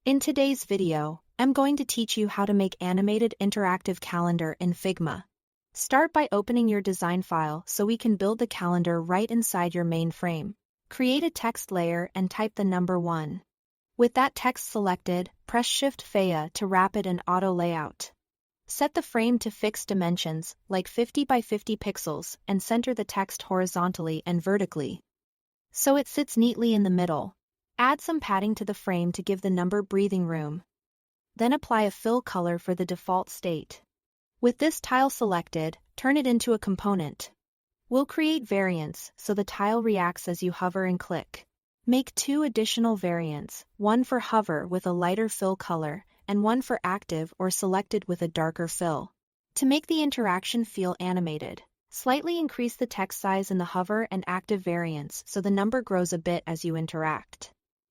In today's video, I'm going to teach you how to make animated interactive calendar in Figma. Start by opening your design file so we can build the calendar right inside your main frame. Create a text layer and type the number 1. With that text selected, press Shift-Fa to wrap it in auto layout. Set the frame to fixed dimensions, like 50 by 50 pixels, and center the text horizontally and vertically, so it sits neatly in the middle. Add some padding to the frame to give the number breathing room. Then apply a fill color for the default state. With this tile selected, turn it into a component. We'll create variants so the tile reacts as you hover and click. Make 2 additional variants, one for hover with a lighter fill color, and one for active or selected with a darker fill. To make the interaction feel animated, slightly increase the text size in the hover and active variants so the number grows a bit as you interact.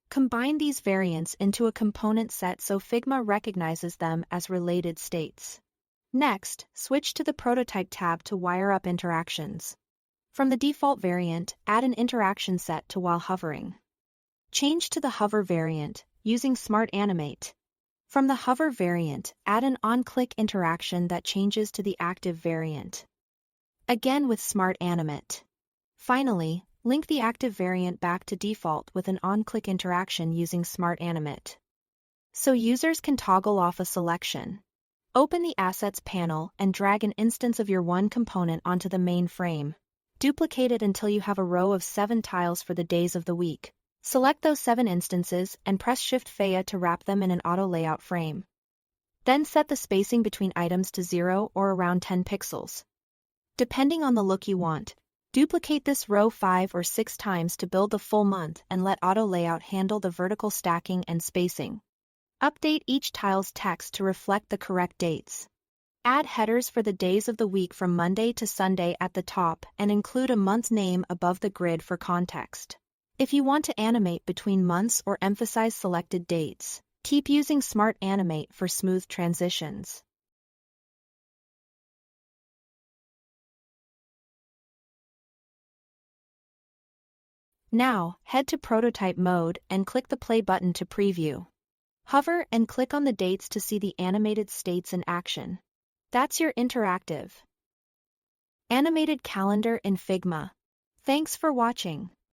Combine these variants into a component set so Figma recognizes them as related states. Next, switch to the Prototype tab to wire up interactions. From the default variant, add an interaction set to while hovering. Change to the hover variant, using Smart Animate. From the hover variant, add an on-click interaction that changes to the active variant. Again with Smart Animate. Finally, link the active variant back to default with an on-click interaction using Smart Animate, so users can toggle off a selection. Open the Assets panel and drag an instance of your one component onto the main frame. Duplicate it until you have a row of 7 tiles for the days of the week. Select those 7 instances and press Shift-Fa to wrap them in an auto layout frame. Then set the spacing between items to 0 or around 10 pixels. Depending on the look you want, duplicate this row 5 or 6 times to build the full month and let auto layout handle the vertical stacking and spacing. Update each tile's text to reflect the correct dates. Add headers for the days of the week from Monday to Sunday at the top and include a month name above the grid for context. If you want to animate between months or emphasize selected dates, keep using Smart Animate for smooth transitions. Now, head to Prototype mode and click the play button to preview. Hover and click on the dates to see the animated states in action. That's your interactive animated calendar in Figma. Thanks for watching.